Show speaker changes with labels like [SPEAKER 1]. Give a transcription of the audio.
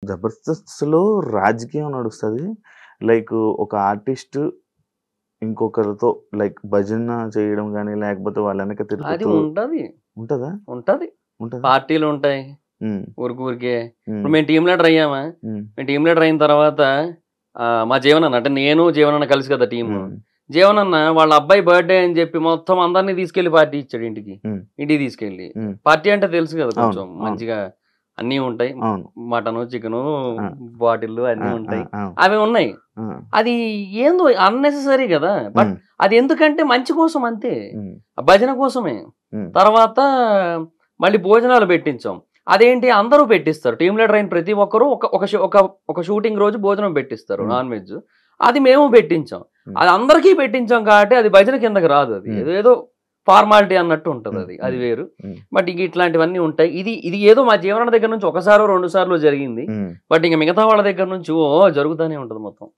[SPEAKER 1] జబర్దస్త్‌లో రాజకీయం నడుస్తది. లైక్ ఒక ఆర్టిస్ట్ ఇంకొకరితో లైక్ భజన చేయడం గాని, లేకపోతే వాళ్ళ వెనక
[SPEAKER 2] అది
[SPEAKER 1] తిరుగుతూ
[SPEAKER 2] ఉంటది.
[SPEAKER 1] ఉంటదా?
[SPEAKER 2] ఉంటది.
[SPEAKER 1] ఉంటదా?
[SPEAKER 2] పార్టీలుంటాయి.
[SPEAKER 1] హ్మ్.
[SPEAKER 2] ఊరికే. ఇప్పుడు
[SPEAKER 1] హ్మ్.
[SPEAKER 2] మేము టీమ్ లీడర్ అయ్యామా?
[SPEAKER 1] హ్మ్.
[SPEAKER 2] మేము టీమ్ లీడర్ అయిన తర్వాత మా జీవనన్న అంటే నేను, జీవనన్న కలిసి కదా టీము.
[SPEAKER 1] హ్మ్.
[SPEAKER 2] జీవనన్న వాళ్ళ అబ్బాయి బర్త్‌డే అని చెప్పి మొత్తం అందరిని తీసుకెళ్ళి పార్టీ ఇచ్చాడు ఇంటికి.
[SPEAKER 1] హ్మ్.
[SPEAKER 2] ఇంటికి తీసుకెళ్ళి.
[SPEAKER 1] హ్మ్.
[SPEAKER 2] పార్టీ అంటే తెలుసు కదా
[SPEAKER 1] అవును.
[SPEAKER 2] కొంచెం
[SPEAKER 1] అవును.
[SPEAKER 2] మంచిగా అన్నీ ఉంటాయి.
[SPEAKER 1] అవును.
[SPEAKER 2] మటను, చికెను,
[SPEAKER 1] ఆ!
[SPEAKER 2] బాటిల్లు
[SPEAKER 1] ఆ!
[SPEAKER 2] అన్నీ
[SPEAKER 1] ఆ!
[SPEAKER 2] ఉంటాయి.
[SPEAKER 1] ఆ!
[SPEAKER 2] అవి ఉన్నాయి.
[SPEAKER 1] ఆ!
[SPEAKER 2] అది ఏందో అన్నెసెసరీ గదా! బట్
[SPEAKER 1] హ్మ్.
[SPEAKER 2] అది ఎందుకంటే మంచి కోసం అంతే.
[SPEAKER 1] హ్మ్.
[SPEAKER 2] భజన కోసమే.
[SPEAKER 1] హ్మ్.
[SPEAKER 2] తర్వాత మళ్ళీ భోజనాలు పెట్టించాం. అదేంటి అందరూ పెట్టిస్తారు. టీమ్ లీడర్ అయిన ప్రతి ఒక్కరు ఒక ఒక షూ ఒక ఒక షూటింగ్ రోజు భోజనం పెట్టిస్తారు
[SPEAKER 1] హ్మ్.
[SPEAKER 2] Non veg. అది మేము పెట్టించాం.
[SPEAKER 1] హ్మ్.
[SPEAKER 2] అది అందరికీ పెట్టించాం కాబట్టి అది భజన కిందకి రాదు అది.
[SPEAKER 1] హ్మ్.
[SPEAKER 2] ఏదేదో ఫార్మాలిటీ అన్నట్టు
[SPEAKER 1] హ్మ్.
[SPEAKER 2] ఉంటదది. అది
[SPEAKER 1] హ్మ్.
[SPEAKER 2] వేరు.
[SPEAKER 1] హ్మ్.
[SPEAKER 2] బట్ ఇగ ఇట్లాంటివన్నీ ఉంటాయి. ఇది ఏదో మా జీవనాన్న దగ్గర నుంచి ఒకసారో, 2 సార్లో జరిగింది.
[SPEAKER 1] హ్మ్.
[SPEAKER 2] బట్ ఇంక మిగతా వాళ్ళ దగ్గర నుంచి జరుగుతానే ఉంటది మొత్తం.